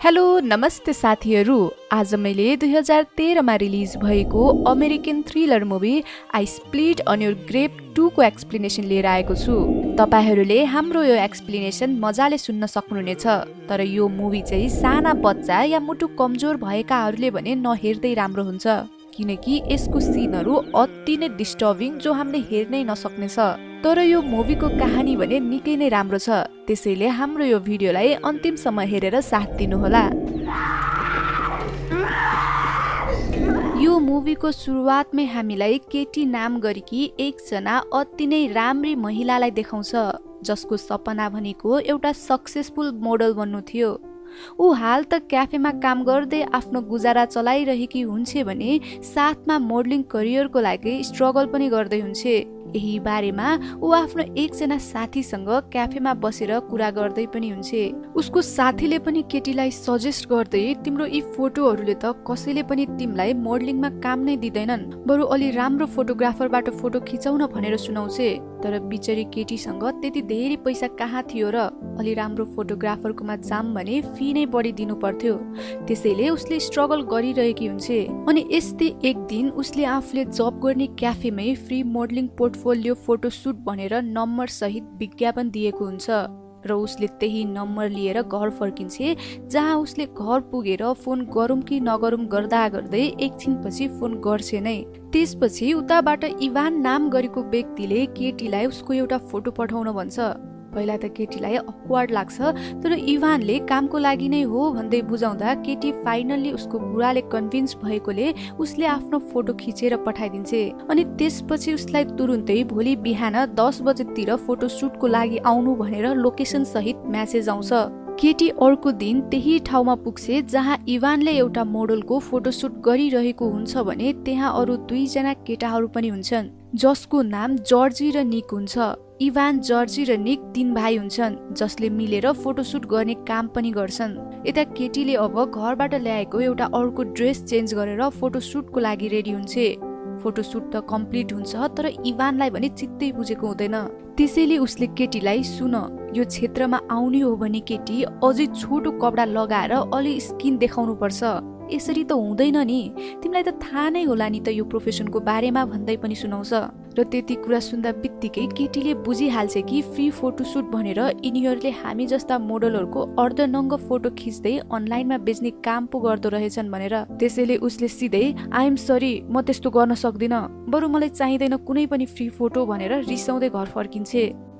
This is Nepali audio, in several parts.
हेलो नमस्ते साथीहरू। आज मैले 2013 मा रिलिज भएको American thriller movie I split on your grave 2 को एक्सप्लेनेसन लिएर आएको छु। तपाईहरूले हाम्रो यो एक्सप्लेनेसन मजाले सुन्न सक्नुहुनेछ, तर यो मुभी चाहिँ साना बच्चा या मुटु कमजोर भएकाहरूले भने नहेर्दै राम्रो हुन्छ, किनकि यसको सिनहरू अति नै डिस्टर्बिङ जो हामीले हेर्नै नसक्ने छ। तर यो मुभीको कहानी भने निकै नै राम्रो छ, त्यसैले हाम्रो यो भिडियोलाई अन्तिमसम्म हेरेर साथ दिनुहोला। यो मुभीको सुरुवातमै हामीलाई केटी नाम गरेकी एकजना अति नै राम्री महिलालाई देखाउँछ, जसको सपना भनेको एउटा सक्सेसफुल मोडल बन्नु थियो। ऊ हाल त क्याफेमा काम गर्दै आफ्नो गुजारा चलाइरहेकी हुन्छे भने साथमा मोडलिङ करियरको लागि स्ट्रगल पनि गर्दै हुन्छे। यही बारेमा ऊ आफ्नो एकजना साथीसँग क्याफेमा बसेर कुरा गर्दै पनि हुन्छे। उसको साथीले पनि केटीलाई सजेस्ट गर्दै तिम्रो यी फोटोहरूले त कसैले पनि तिमीलाई मोडलिङमा काम नै दिँदैनन्, बरु अलि राम्रो फोटोग्राफरबाट फोटो खिचाउन भनेर सुनाउँछे। तर बिचरी केटीसँग त्यति धेरै पैसा कहाँ थियो र अलि राम्रो फोटोग्राफरकोमा जाम भने फी नै बढी दिनु पर्थ्यो, त्यसैले उसले स्ट्रगल गरिरहेकी हुन्छे। अनि यस्तै एक दिन उसले आफूले जब गर्ने क्याफेमै फ्री मोडलिङ पोर्टफोलियो फोटोसुट भनेर नम्बर सहित विज्ञापन दिएको हुन्छ र उसले त्यही नम्बर लिएर घर फर्किन्छे, जहाँ उसले घर पुगेर फोन गरौँ कि नगरौँ गर्दा गर्दै एकछिनपछि फोन गर्छे नै। त्यसपछि उताबाट इभान नाम गरेको व्यक्तिले केटीलाई उसको एउटा फोटो पठाउन भन्छ। पहिला त केटीलाई अक्वर्ड लाग्छ, तर इभानले कामको लागि नै हो भन्दै बुझाउँदा केटी फाइनल्ली उसको कुराले कन्भिन्स भएकोले उसले आफ्नो फोटो खिचेर पठाइदिन्छे। अनि त्यसपछि उसलाई तुरुन्तै भोलि बिहान 10 बजेतिर फोटोसुटको लागि आउनु भनेर लोकेसन सहित म्यासेज आउँछ। केटी अर्को दिन त्यही ठाउँमा पुग्छे जहाँ इभानले एउटा मोडलको फोटोसुट गरिरहेको हुन्छ भने त्यहाँ अरू 2 जना केटाहरू पनि हुन्छन्, जसको नाम जर्जी र निक हुन्छ। इभान, जर्जी र निक 3 भाइ हुन्छन्, जसले मिलेर फोटोसुट गर्ने काम पनि गर्छन्। यता केटीले अब घरबाट ल्याएको एउटा अर्को ड्रेस चेन्ज गरेर फोटोसुटको लागि रेडी हुन्छे। फोटोसुट त कम्प्लिट हुन्छ, तर इभानलाई भने चित्तै बुझेको हुँदैन। त्यसैले उसले केटीलाई, सुन, यो क्षेत्रमा आउने हो भने केटी अझै छोटो कपडा लगाएर अलि स्किन देखाउनु पर्छ, यसरी त हुँदैन नि, तिमीलाई त थाहा नै होला नि त यो प्रोफेसनको बारेमा भन्दै पनि सुनाउँछ। र त्यति कुरा सुन्दा बित्तिकै केटीले बुझिहाल्छ कि फ्री फोटोसुट भनेर यिनीहरूले हामी जस्ता मोडलहरूको अर्धनङ्ग फोटो खिच्दै अनलाइनमा बेच्ने काम पो गर्दो रहेछन् भनेर। त्यसैले उसले सिधै आइएम सरी, म त्यस्तो गर्न सक्दिन, बरु मलाई चाहिँदैन कुनै पनि फ्री फोटो भनेर रिसाउँदै घर फर्किन्छे।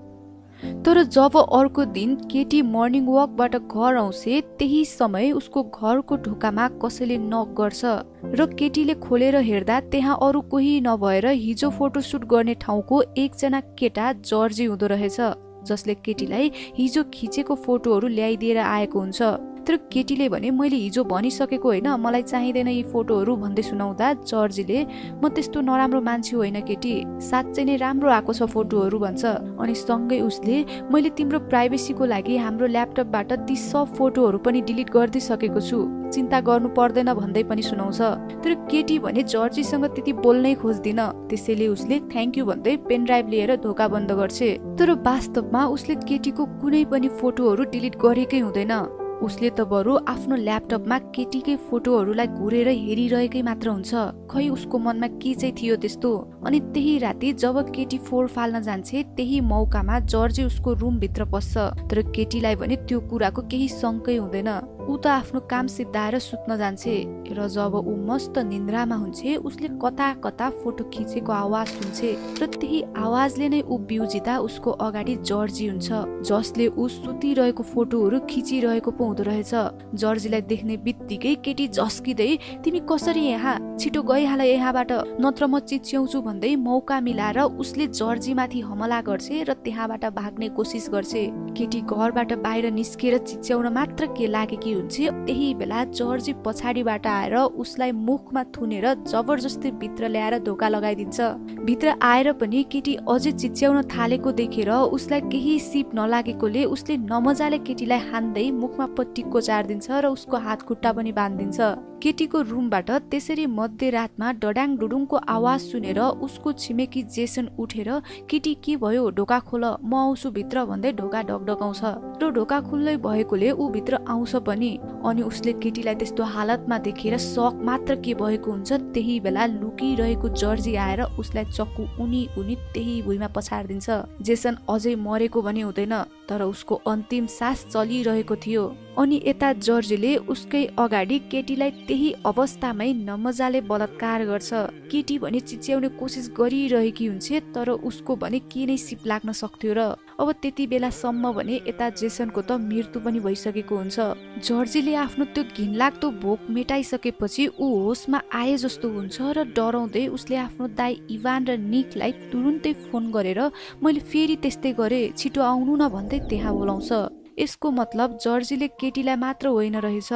तर जब अर्को दिन केटी मर्निङ वकबाट घर आउँछे, त्यही समय उसको घरको ढोकामा कसैले नक गर्छ र केटीले खोलेर हेर्दा त्यहाँ अरू कोही नभएर हिजो फोटोसुट गर्ने ठाउँको एकजना केटा जर्जी हुँदो रहेछ, जसले केटीलाई हिजो खिचेको फोटोहरू ल्याइदिएर आएको हुन्छ। तर केटीले भने मैले हिजो भनिसकेको होइन, मलाई चाहिँदैन यी फोटोहरू भन्दै सुनाउँदा जर्जीले, म त्यस्तो नराम्रो मान्छे होइन केटी, साँच्चै नै राम्रो आएको छ फोटोहरू भन्छ। अनि सँगै उसले मैले तिम्रो प्राइभेसीको लागि हाम्रो ल्यापटपबाट ती सब फोटोहरू पनि डिलिट गरिदिइसकेको छु, चिन्ता गर्नु पर्दैन भन्दै पनि सुनाउँछ। तर केटी भने जर्जीसँग त्यति बोल्नै खोज्दिन, त्यसैले उसले थ्याङ्क यू भन्दै पेनड्राइभ लिएर ढोका बन्द गर्छे। तर वास्तवमा उसले केटीको कुनै पनि फोटोहरू डिलिट गरेकै हुँदैन, उसले त बरु आफ्नो ल्यापटपमा केटीकै फोटोहरूलाई घुरेर हेरिरहेकै मात्र हुन्छ। खै उसको मनमा के चाहिँ थियो त्यस्तो। अनि त्यही राति जब केटी फोहोर फाल्न जान्छे, त्यही मौकामा जर्जी उसको रुमभित्र पस्छ, तर केटीलाई भने त्यो कुराको केही शङ्कै हुँदैन। ऊ त आफ्नो काम सिद्धाएर सुत्न जान्छे र जब ऊ मस्त निन्द्रामा हुन्छे, उसले कता कता फोटो खिचेको आवाज सुन्छे र त्यही आवाजले नै ऊ बिउजिँदा उसको अगाडि जर्जी हुन्छ, जसले ऊ सुतिरहेको फोटोहरू खिचिरहेको पो हुँदो रहेछ। जर्जीलाई देख्ने बित्तिकै केटी झस्किँदै, तिमी कसरी यहाँ, छिटो गइहाल यहाँबाट, नत्र म चिच्याउँछु भन्दै मौका मिलाएर उसले जर्जीमाथि हमला गर्छे र त्यहाँबाट भाग्ने कोसिस गर्छे। केटी घरबाट बाहिर निस्केर चिच्याउन मात्र के लागेकी हुन्छ, त्यही बेला जर्जी पछाडिबाट आएर उसलाई मुखमा थुनेर जबरजस्ती भित्र ल्याएर धोका लगाइदिन्छ। भित्र आएर पनि केटी अझै चिच्याउन थालेको देखेर उसलाई केही सिप नलागेकोले उसले नमजाले केटीलाई हान्दै मुखमा टिक्को चार्दिन्छ र उसको हात खुट्टा पनि बाँधिदिन्छ। केटीको रुमबाट त्यसरी मध्यरातमा डडाङ डुडुङको आवाज सुनेर उसको छिमेकी जेसन उठेर केटी के भयो, ढोका खोल, म आउँछु भित्र भन्दै ढोका ढकढकाउँछ र ढोका खुल्लै भएकोले ऊ भित्र आउँछ पनि। नि। अनि उसले केटीलाई त्यस्तो हालतमा देखेर शक मात्र के भएको हुन्छ, त्यही बेला लुकिरहेको जर्जी आएर उसलाई चक्कु उनी त्यही भुइँमा पछाडिदिन्छ। जेसन अझै मरेको भने हुँदैन, तर उसको अन्तिम सास चलिरहेको थियो। अनि यता जर्जीले उसकै अगाडि केटीलाई त्यही अवस्थामै नमजाले बलात्कार गर्छ। केटी भने चिच्याउने कोसिस गरिरहेकी हुन्छ, तर उसको भने के नै सिप लाग्न सक्थ्यो र। अब त्यति बेलासम्म भने यता जेसनको त मृत्यु पनि भइसकेको हुन्छ। जर्जीले आफ्नो त्यो घिनलाग्दो भोक मेटाइसकेपछि ऊ होसमा आए जस्तो हुन्छ र डराउँदै उसले आफ्नो दाइ इभान र निकलाई तुरुन्तै फोन गरेर मैले फेरि त्यस्तै गरेँ, छिटो आउनु न भन्दै त्यहाँ बोलाउँछ। यसको मतलब जर्जीले केटीलाई मात्र होइन रहेछ,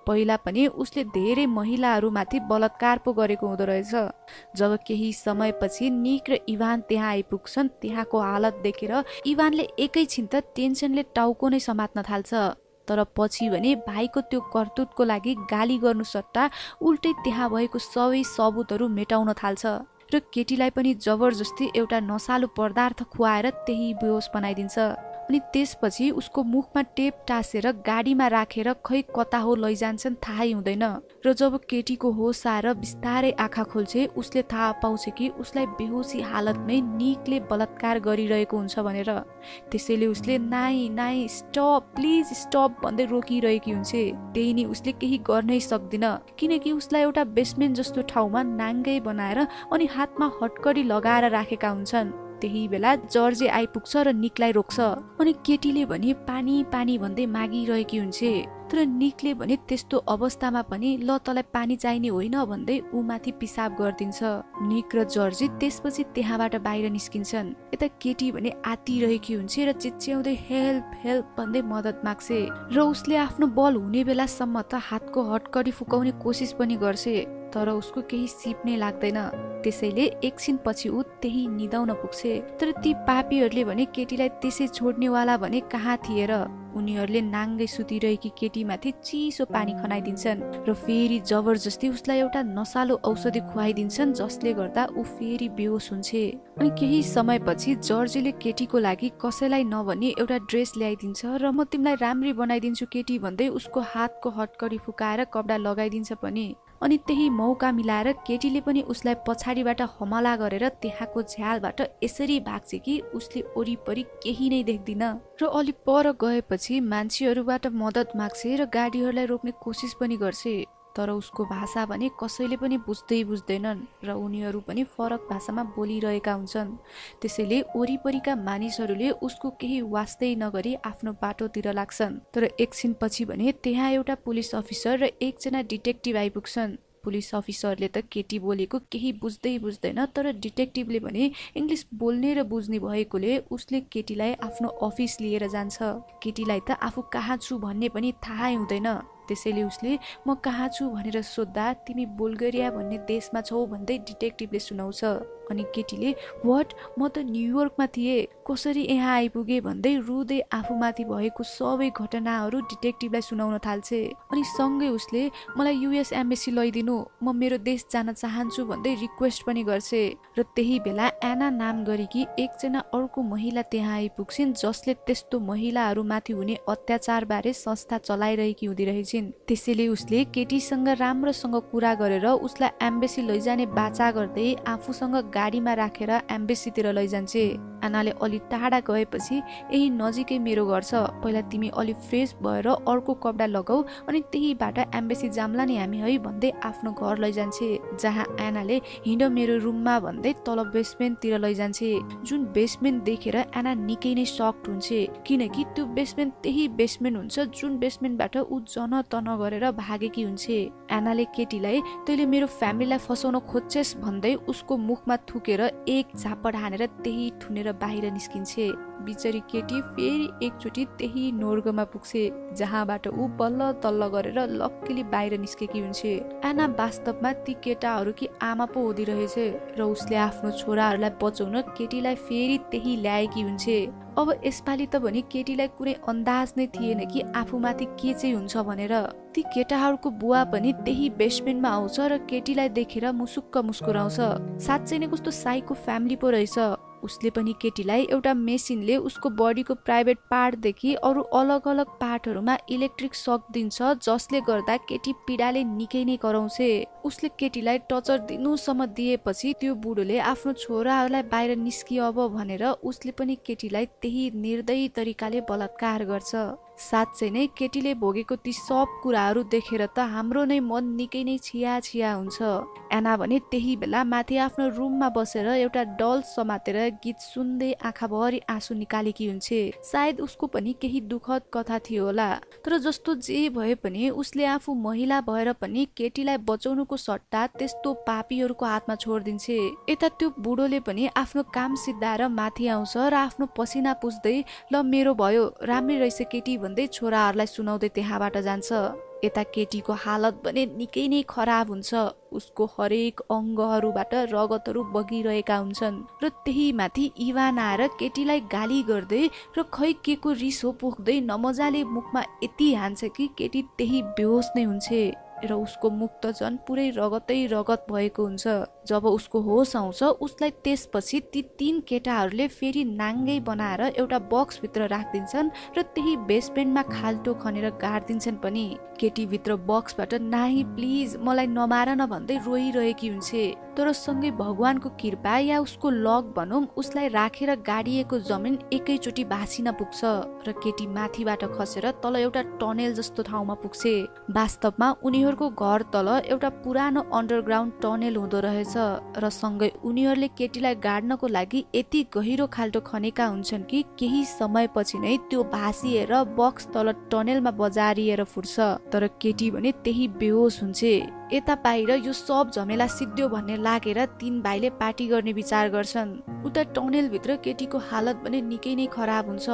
पहिला पनि उसले धेरै महिलाहरूमाथि बलात्कार पो गरेको हुँदो रहेछ। जब केही समयपछि निक र इभान त्यहाँ आइपुग्छन्, त्यहाँको हालत देखेर इभानले एकैछिन त टेन्सनले टाउको नै समात्न थाल्छ। तर पछि भने भाइको त्यो करतुतको लागि गाली गर्नु सट्टा उल्टै त्यहाँ भएको सबै सबुतहरू मेटाउन थाल्छ र केटीलाई पनि जबरजस्ती एउटा नसालु पदार्थ खुवाएर त्यही बेहोस बनाइदिन्छ। अनि त्यसपछि उसको मुखमा टेप टाँसेर गाडीमा राखेर खै कता हो लैजान्छन् थाहै हुँदैन। र जब केटीको होस आएर बिस्तारै आँखा खोल्छे, उसले थाहा पाउँछ कि उसलाई बेहोसी हालतमै निकले बलात्कार गरिरहेको हुन्छ भनेर। त्यसैले उसले नाइ नाइ स्टप प्लिज स्टप भन्दै रोकिरहेकी हुन्छ। त्यही नि उसले केही गर्नै सक्दिन, किनकि उसलाई एउटा बेसमेन्ट जस्तो ठाउँमा नाङ्गै बनाएर अनि हातमा हटकडी लगाएर राखेका हुन्छन्। त्यही बेला जर्जी आइपुग्छ र निकलाई रोक्छ। अनि केटीले भने पानी पानी भन्दै मागिरहेकी हुन्छ, तर निकले भने त्यस्तो अवस्थामा पनि ल तँलाई पानी चाहिने होइन भन्दै ऊ माथि पिसाब गरिदिन्छ। निक र जर्जी त्यसपछि त्यहाँबाट बाहिर निस्किन्छन्। यता केटी भने आतिरहेकी हुन्छ र चिच्याउँदै हेल्प हेल्प भन्दै मद्दत माग्छे र उसले आफ्नो बल हुने बेलासम्म त हातको हटकडी फुकाउने कोसिस पनि गर्छे, तर उसको केही सिप नै लाग्दैन। त्यसैले एकछिन पछि ऊ त्यही निदाउन पुग्छे। तर ती पापीहरूले भने केटीलाई त्यसै छोड्नेवाला भने कहाँ थिए र। उनीहरूले नाङ्गै सुतिरहेकी केटीमाथि चिसो पानी खनाइदिन्छन् र फेरि जबरजस्ती उसलाई एउटा नसालु औषधि खुवाइदिन्छन्, जसले गर्दा ऊ फेरि बेहोस हुन्छ। अनि केही समयपछि जर्जीले केटीको लागि कसैलाई नभनी एउटा ड्रेस ल्याइदिन्छ र म तिमीलाई राम्री बनाइदिन्छु केटी भन्दै उसको हातको हटकडी फुकाएर कपडा लगाइदिन्छ पनि। अनि त्यही मौका मिलाएर केटीले पनि उसलाई पछाडिबाट हमला गरेर त्यहाँको झ्यालबाट यसरी भाग्छ कि उसले वरिपरि केही नै देख्दिन र अलि पर गएपछि मान्छेहरूबाट मद्दत माग्छे र गाडीहरूलाई रोक्ने कोसिस पनि गर्छे, तर उसको भाषा भने कसैले पनि बुझ्दैनन् र उनीहरू पनि फरक भाषामा बोलिरहेका हुन्छन्। त्यसैले वरिपरिका मानिसहरूले उसको केही वास्तै नगरी आफ्नो बाटोतिर लाग्छन्। तर एकछिन पछि भने त्यहाँ एउटा पुलिस अफिसर र एकजना डिटेक्टिभ आइपुग्छन्। पुलिस अफिसरले त केटी बोलेको केही बुझ्दैन, तर डिटेक्टिभले भने इङ्ग्लिस बोल्ने र बुझ्ने भएकोले उसले केटीलाई आफ्नो अफिस लिएर जान्छ। केटीलाई त आफू कहाँ छु भन्ने पनि थाहै हुँदैन। त्यसैले उसले म कहाँ छु भनेर सोद्धा तिमी बुल्गेरिया भन्ने देशमा छौ भन्दै डिटेक्टिभले सुनाउँछ। अनि केटीले व्हाट, म त न्युयोर्कमा थिएँ, कसरी यहाँ आइपुगे भन्दै रुँदै आफूमाथि भएको सबै घटनाहरू डिटेक्टिभलाई सुनाउन थाल्छे। अनि सँगै उसले मलाई युएस एम्बेसी लैदिनु, म मेरो देश जान चाहन्छु भन्दै रिक्वेस्ट पनि गर्छे। र त्यही बेला एना नाम गरेकी एकजना अर्को महिला त्यहाँ आइपुग्छिन्, जसले त्यस्तो महिलाहरूमाथि हुने अत्याचार बारे संस्था चलाइरहेकी हुँदै रहेछिन्। त्यसैले उसले केटीसँग राम्रोसँग कुरा गरेर उसलाई एम्बेसी लैजाने बाचा गर्दै आफूसँग गाडीमा राखेर एम्बेसीतिर लैजान्छे। एनाले अलि टाढा गएपछि यही नजिकै मेरो घर छ, पहिला तिमी अलि फ्रेस भएर अर्को कपडा लगाऊ अनि त्यहीबाट एम्बेसी जाम्ला नि हामी है भन्दै आफ्नो घर लैजान्छे। जहाँ एनाले हिँड मेरो रुममा भन्दै तल बेसमेन्टतिर लैजान्छे। जुन बेसमेन्ट देखेर एना निकै नै सक्ड हुन्छ, किनकि त्यो बेसमेन्ट त्यही बेसमेन्ट हुन्छ जुन बेसमेन्टबाट ऊ जन तन गरेर भागेकी हुन्छ। एनाले केटीलाई तैले मेरो फ्यामिलीलाई फसाउन खोज्छेस भन्दै उसको मुखमा थुकेर एक झापड हानेर त्यही थुनेर बाहिर निस्किन्छे। बिचरी केटी फेरि एकचोटि त्यही नोर्गमा पुग्छे, जहाँबाट ऊ बल्ल तल्ल गरेर लक्कीली बाहिर निस्केकी हुन्छ। एना वास्तवमा ती केटाहरूकी आमा पो हुँदी रहेछ र उसले आफ्नो छोराहरूलाई बचाउन केटीलाई फेरि त्यही ल्याएकी हुन्छ। अब यसपालि त भने केटीलाई कुनै अन्दाज नै थिएन कि आफूमाथि के चाहिँ हुन्छ भनेर। ती केटाहरूको बुवा पनि त्यही बेसमेन्टमा आउँछ र केटीलाई देखेर मुसुक्क मुस्कुराउँछ। साँच्चै नै कस्तो साइको फ्यामिली पो रहेछ। उसले पनि केटीलाई एउटा मेसिनले उसको बडीको प्राइभेट पार्टदेखि अरू अलग अलग पार्टहरूमा इलेक्ट्रिक सक दिन्छ, जसले गर्दा केटी पीडाले निकै नै कराउँछे। उसले केटीलाई टर्चर दिनुसम्म दिएपछि त्यो बुढोले आफ्नो छोराहरूलाई बाहिर निस्किए अब भनेर उसले पनि केटीलाई त्यही निर्दयी तरिकाले बलात्कार गर्छ। साँच्चै नै केटीले भोगेको ती सब कुराहरू देखेर त हाम्रो नै मन निकै नै छिया छिया हुन्छ। एना भने त्यही बेला माथि आफ्नो रुममा बसेर एउटा डल समातेर गीत सुन्दै आँखाभरि आँसु निकालेकी हुन्छे। सायद उसको पनि केही दुःखद कथा थियो होला। तर जस्तो जे भए पनि उसले आफू महिला भएर पनि केटीलाई बचाउनुको सट्टा त्यस्तो पापीहरूको हातमा छोडिदिन्छे। यता त्यो बुढोले पनि आफ्नो काम सिद्धाएर माथि आउँछ र आफ्नो पसिना पुस्दै ल मेरो भयो, राम्रै रहेछ केटी भन्दै छोराहरूलाई सुनाउँदै त्यहाँबाट जान्छ। यता केटीको हालत भने निकै नै खराब हुन्छ। उसको हरेक अङ्गहरूबाट रगतहरू बगिरहेका हुन्छन् र त्यही माथि इभान आएर केटीलाई गाली गर्दै र खै के को रिस हो पोख्दै नमजाले मुखमा यति हान्छ कि केटी त्यही बेहोस नै हुन्छे र उसको मुख त झन् पुरै रगतै रगत भएको हुन्छ। जब उसको होस आउँछ उसलाई त्यसपछि ती 3 केटाहरूले फेरि नाङ्गै बनाएर एउटा बक्सभित्र राखिदिन्छन् र त्यही बेसमेन्टमा खाल्टो खनेर गाडिदिन्छन् पनि। केटीभित्र बक्सबाट नाही प्लिज मलाई नमार न भन्दै रोइरहेकी हुन्छे। तर सँगै भगवानको कृपा या उसको लक भनौँ उसलाई राखेर गाडिएको जमिन एकैचोटि भासिन पुग्छ र केटी माथिबाट खसेर तल एउटा टनेल जस्तो ठाउँमा पुग्छे। वास्तवमा उनीहरूको घर तल एउटा पुरानो अन्डरग्राउन्ड टनेल हुँदो रहेछ र सँगै उनीहरूले केटीलाई गाड्नको लागि यति गहिरो खाल्टो खनेका हुन्छन् कि केही समयपछि नै त्यो भासिएर बक्स तल टनेलमा बजारिएर फुट्छ। तर केटी भने त्यही बेहोस हुन्छे। यता बाहिर यो सब झमेला सिद्धियो भन्ने लागेर 3 भाइले पार्टी गर्ने विचार गर्छन्। उता टनेलभित्र केटीको हालत भने निकै नै खराब हुन्छ।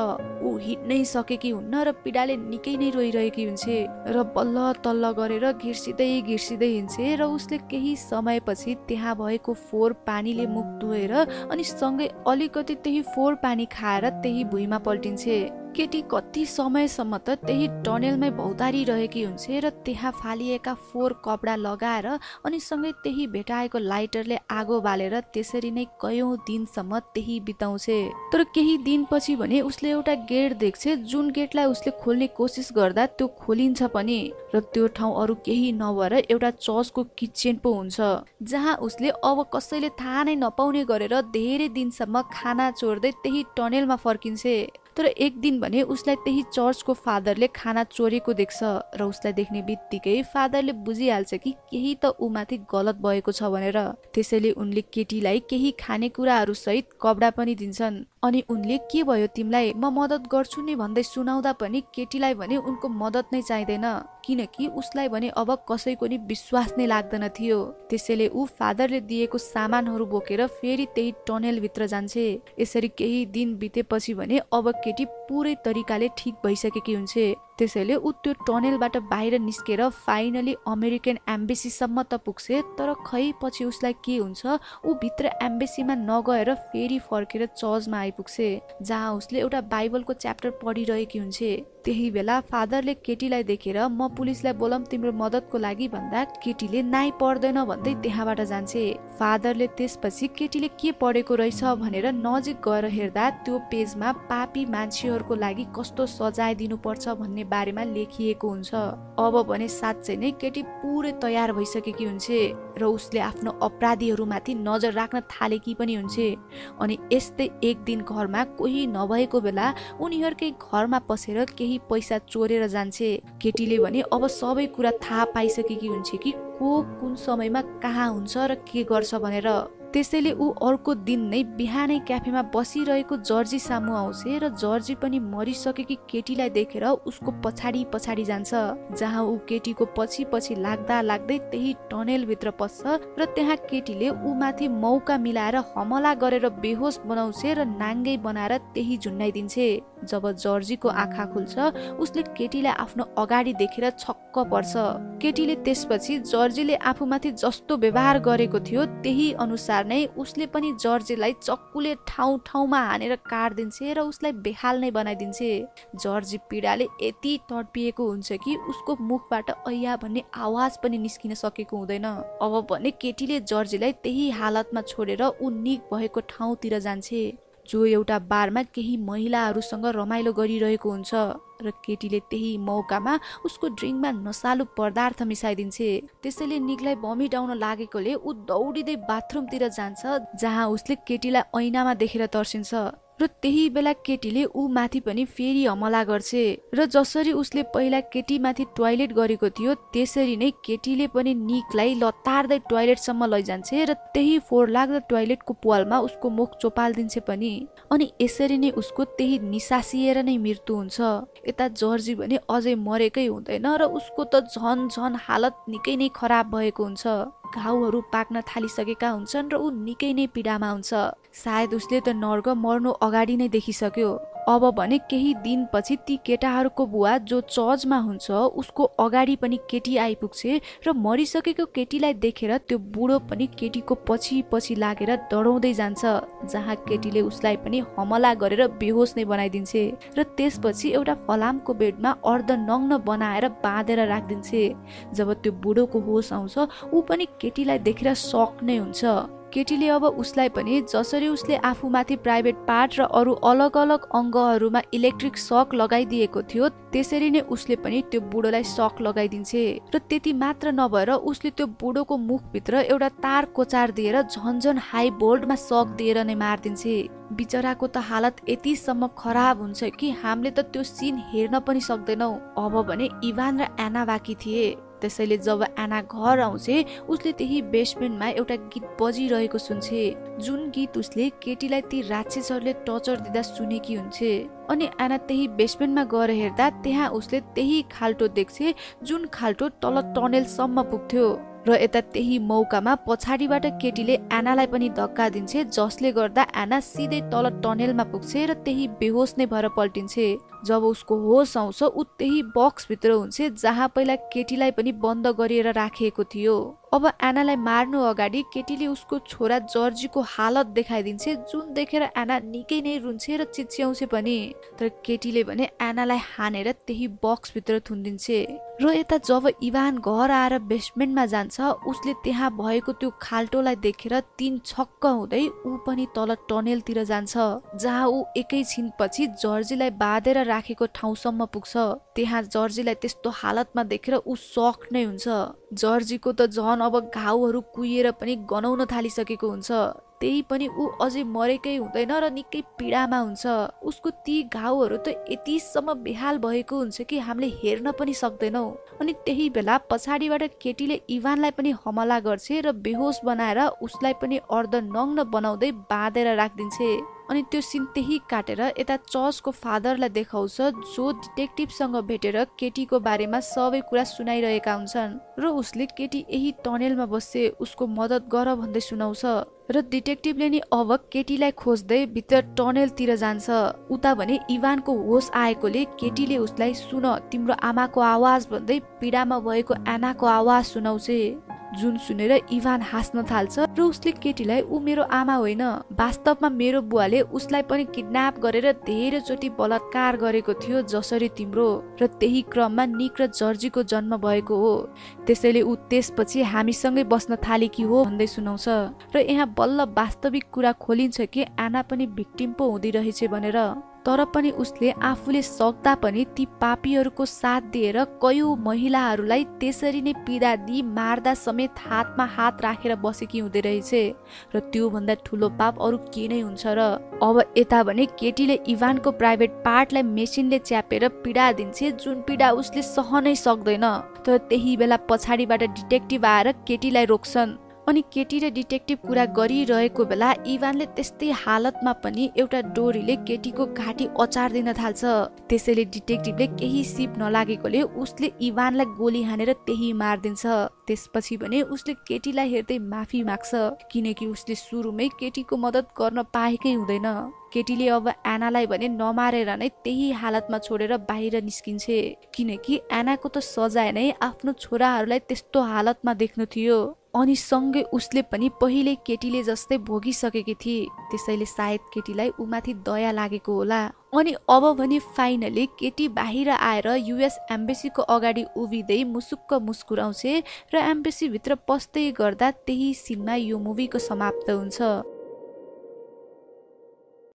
ऊ हिँड्नै सकेकी हुन्न र पीडाले निकै नै रोइरहेकी हुन्छे र बल्ल तल्ल गरेर घिर्सिँदै हिँड्छे र उसले केही समयपछि त्यहाँ भएको फोहोर पानीले मुख धोएर अनि सँगै अलिकति त्यही फोहोर पानी खाएर त्यही भुइँमा पल्टिन्छे। केटी कति समयसम्म त त्यही टनेलमै भौतारी रहेकी हुन्छे र त्यहाँ फालिएका फोहोर कपडा लगाएर अनि सँगै त्यही भेटाएको लाइटरले आगो बालेर त्यसरी नै कयौं दिनसम्म त्यही बिताउँछे। तर केही दिनपछि भने उसले एउटा गेट देख्छे, जुन गेटलाई उसले खोल्ने कोसिस गर्दा त्यो खोलिन्छ पनि र त्यो ठाउँ अरू केही नभएर एउटा चर्चको किचन पो हुन्छ, जहाँ उसले अब कसैले थाहा नै नपाउने गरेर धेरै दिनसम्म खाना चोर्दै त्यही टनेलमा फर्किन्छे। तर एक दिन भने उसलाई त्यही चर्चको फादरले खाना चोरेको देख्छ र उसलाई देख्ने बित्तिकै फादरले बुझिहाल्छ कि केही त ऊ माथि गलत भएको छ भनेर। त्यसैले उनले केटीलाई केही खानेकुराहरू सहित कपडा पनि दिन्छन्। अनि उनले के भयो तिमीलाई, म मद्दत गर्छु नि भन्दै सुनाउँदा पनि केटीलाई भने उनको मद्दत नै चाहिँदैन, किनकि उसलाई भने अब कसैको नि विश्वास नै लाग्दैन थियो। त्यसैले ऊ फादरले दिएको सामानहरू बोकेर फेरि त्यही टनेलभित्र जान्छे। यसरी केही दिन बितेपछि भने अब केटी पुरै तरिकाले ठिक भइसकेकी हुन्छे। त्यसैले ऊ त्यो टनेलबाट बाहिर निस्केर फाइनली अमेरिकन एम्बेसीसम्म त पुग्छे। तर खै पछि उसलाई के हुन्छ, ऊ भित्र एम्बेसीमा नगएर फेरि फर्केर चर्चमा आइपुग्छे, जहाँ उसले एउटा बाइबलको च्याप्टर पढिरहेकी हुन्छे। त्यही बेला फादरले केटीलाई देखेर म पुलिसलाई बोलाऊँ तिम्रो मद्दतको लागि भन्दा केटीले नाइ पर्दैन भन्दै त्यहाँबाट जान्छे। फादरले त्यसपछि केटीले के पढेको रहेछ भनेर नजिक गएर हेर्दा त्यो पेजमा पापी मान्छेहरूको लागि कस्तो सजाय दिनुपर्छ भन्ने बारेमा लेखिएको हुन्छ। अब भने साँच्चै नै केटी पुरै तयार भइसकेकी हुन्छे र उसले आफ्नो अपराधीहरूमाथि नजर राख्न थालेकी पनि हुन्छे। अनि यस्तै एक दिन घरमा कोही नभएको बेला उनीहरूकै घरमा पसेर केही पैसा चोरेर जान्छे। केटीले भने अब सबै कुरा थाहा पाइसकेकी हुन्छ कि को कुन समयमा कहाँ हुन्छ र के गर्छ भनेर। त्यसैले ऊ अर्को दिन नै बिहानै क्याफेमा बसिरहेको जर्जी सामु आउँछ र जर्जी पनि मरिसकेकी केटीलाई देखेर उसको पछाडि पछाडि जान्छ, जहाँ ऊ केटीको पछि पछि लाग्दा लाग्दै त्यही टनेलभित्र पस्छ र त्यहाँ केटीले ऊ माथि मौका मिलाएर हमला गरेर बेहोस बनाउँछ र नाङ्गै बनाएर त्यही झुन्डाइदिन्छे। जब जर्जीको आँखा खुल्छ उसले केटीलाई आफ्नो अगाडि देखेर छक्क पर्छ। केटीले त्यसपछि जर्जीले आफूमाथि जस्तो व्यवहार गरेको थियो त्यही अनुसार अनुसार नै उसले पनि जर्जीलाई चक्कुले ठाउँ ठाउँमा हानेर काट्दिन्छे र उसलाई बेहाल नै बनाइदिन्छे। जर्जी पीडाले यति तडपिएको हुन्छ कि उसको मुखबाट ऐया भन्ने आवाज पनि निस्किन सकेको हुँदैन। अब भने केटीले जर्जीलाई त्यही हालतमा छोडेर ऊ निक भएको ठाउँतिर जान्छे, जो एउटा बारमा केही महिलाहरूसँग रमाइलो गरिरहेको हुन्छ र केटीले त्यही मौकामा उसको ड्रिङ्कमा नसालु पदार्थ मिसाइदिन्छे। त्यसैले निकलाई भमिट आउन लागेकोले ऊ दौडिँदै बाथरुमतिर जान्छ, जहाँ उसले केटीलाई ऐनामा देखेर तर्सिन्छ र त्यही बेला केटीले ऊ माथि पनि फेरि हमला गर्छे र जसरी उसले पहिला केटीमाथि टोयलेट गरेको थियो त्यसरी नै केटीले पनि निकलाई लतार्दै टोयलेटसम्म लैजान्छे र त्यही फोहोरलाग्दो टोयलेटको प्वालमा उसको मुख चोपाल्दिन्छे पनि। अनि यसरी नै उसको त्यही निसासिएर नै मृत्यु हुन्छ। यता जर्जी भने अझै मरेकै हुँदैन र उसको त झन हालत निकै नै खराब भएको हुन्छ। घाउहरू पाक्न थालिसकेका हुन्छन् र ऊ निकै नै पीडामा हुन्छ। सायद उसले त नर्क मर्नु अगाडि नै देखिसक्यो। अब भने केही दिनपछि ती केटाहरूको बुवा जो चर्चमा हुन्छ उसको अगाडि पनि केटी आइपुग्छे र मरिसकेको केटीलाई देखेर त्यो बुढो पनि केटीको पछि पछि लागेर दौडाउँदै जान्छ, जहाँ केटीले उसलाई पनि हमला गरेर बेहोस नै बनाइदिन्छे र त्यसपछि एउटा फलामको बेडमा अर्धनग्न बनाएर बाँधेर राखिदिन्छे। जब त्यो बुढोको होस आउँछ ऊ पनि केटीलाई देखेर सक नै हुन्छ। केटीले अब उसलाई पनि जसरी उसले आफूमाथि प्राइभेट पार्ट र अरू अलग अलग अङ्गहरूमा इलेक्ट्रिक सक लगाइदिएको थियो त्यसरी नै उसले पनि त्यो बुढोलाई सक लगाइदिन्छे र त्यति मात्र नभएर उसले त्यो बुढोको मुखभित्र एउटा तार कोचार दिएर झन्झन हाई भोल्टमा सक दिएर नै मारिदिन्छे। बिचराको त हालत यतिसम्म खराब हुन्छ कि हामीले त त्यो सिन हेर्न पनि सक्दैनौ। अब भने इभान र एना बाँकी थिए। त्यसैले जब एना घर आउँछे उसले त्यही बेसमेन्टमा एउटा गीत बजिरहेको सुन्छे, जुन गीत उसले केटीलाई ती राक्षसहरूले टर्चर दिँदा सुनेकी हुन्छे। अनि एना त्यही बेसमेन्टमा गएर हेर्दा त्यहाँ उसले त्यही खाल्टो देख्छे जुन खाल्टो तल टनेलसम्म पुग्थ्यो र यता त्यही मौकामा पछाडिबाट केटीले एनालाई पनि धक्का दिन्छे, जसले गर्दा एना सिधै तल टनेलमा पुग्छे र त्यही बेहोस नै भएर पल्टिन्छे। जब उसको होस आउँछ ऊ त्यही बक्स भित्र हुन्छे जहाँ पहिला केटीलाई पनि बन्द गरिएर राखिएको थियो। अब एनालाई मार्नु अगाडि केटीले उसको छोरा जर्जीको हालत देखाइदिन्छे, जुन देखेर एना निकै नै रुन्छे र चिच्याउँछे पनि। तर केटीले भने एनालाई हानेर त्यही बक्स भित्र थुनिदिन्छे र यता जब इभान घर आएर बेसमेन्टमा जान्छ उसले त्यहाँ भएको त्यो खाल्टोलाई देखेर तीन छक्क हुँदै ऊ पनि तल टनेलतिर जान्छ, जहाँ ऊ एकैछिनपछि जर्जीलाई बाँधेर राखेको ठाउँसम्म पुग्छ। त्यहाँ जर्जीलाई त्यस्तो हालतमा देखेर ऊ सक नै हुन्छ। जर्जीको त झन अब घाउहरू कुहिएर पनि गनाउन थालिसकेको हुन्छ, त्यही पनि ऊ अझै मरेकै हुँदैन र निकै पीडामा हुन्छ। उसको ती घाउहरू त यतिसम्म बेहाल भएको हुन्छ कि हामीले हेर्न पनि सक्दैनौ। अनि त्यही बेला पछाडिबाट केटीले इभानलाई पनि हमला गर्छे र बेहोस बनाएर उसलाई पनि अर्धनग्न बनाउँदै बाँधेर राखिदिन्छे। अनि त्यो सिन त्यही काटेर यता चर्चको फादरलाई देखाउँछ, जो डिटेक्टिभसँग भेटेर केटीको बारेमा सबै कुरा सुनाइरहेका हुन्छन् र उसले केटी यही टनेलमा बस्छे, उसको मद्दत गर भन्दै सुनाउँछ र डिटेक्टिभले नि अब केटीलाई खोज्दै भित्र टनेलतिर जान्छ। उता भने इभानको होस आएकोले केटीले उसलाई सुन तिम्रो आमाको आवाज भन्दै पीडामा भएको एनाको आवाज सुनाउँछे, जुन सुनेर इभान हाँस्न थाल्छ र उसले केटीलाई ऊ मेरो आमा होइन, वास्तवमा मेरो बुवाले उसलाई पनि किडन्याप गरेर धेरैचोटि बलात्कार गरेको थियो जसरी तिम्रो, र त्यही क्रममा निक र जर्जीको जन्म भएको हो, त्यसैले ऊ त्यसपछि हामीसँगै बस्न थालेकी हो भन्दै सुनाउँछ। र यहाँ बल्ल वास्तविक कुरा खोलिन्छ कि एना पनि भिक्टिम पो हुँदै रहेछ भनेर। तर पनि उसले आफूले सक्दा पनि ती पापीहरूको साथ दिएर कयौं महिलाहरूलाई त्यसरी नै पीडा दिई मार्दा समेत हातमा हात राखेर बसेकी हुँदै रहेछ र त्यो भन्दा ठुलो पाप अरू के नै हुन्छ र। अब यता भने केटीले इभानको प्राइभेट पार्टलाई मेसिनले च्यापेर पीडा दिन्छे, जुन पीडा उसले सहनै सक्दैन। तर त्यही बेला पछाडिबाट डिटेक्टिभ आएर केटीलाई रोक्छन्। अनि केटी र डिटेक्टिभ कुरा गरिरहेको बेला इभानले त्यस्तै हालतमा पनि एउटा डोरीले केटीको घाँटी अचार दिन थाल्छ। त्यसैले डिटेक्टिभले केही सिप नलागेकोले उसले इभानलाई गोली हानेर त्यही मारिदिन्छ। त्यसपछि भने उसले केटीलाई हेर्दै माफी माग्छ, किनकि उसले सुरुमै केटीको मद्दत गर्न पाएकै हुँदैन। केटीले अब एनालाई भने नमारेर नै त्यही हालतमा छोडेर बाहिर निस्किन्छे, किनकि एनाको त सजाय नै आफ्नो छोराहरूलाई त्यस्तो हालतमा देख्नु थियो। अनि सँगै उसले पनि पहिले केटीले जस्तै भोगिसकेकी थिए, त्यसैले सायद केटीलाई उमाथि दया लागेको होला। अनि अब भने फाइनली केटी बाहिर आएर युएस एम्बेसीको अगाडि उभिँदै मुसुक्क मुस्कुराउँछे र एम्बेसी भित्र पस्दै गर्दा त्यही सिनमा यो मुभीको समाप्त हुन्छ।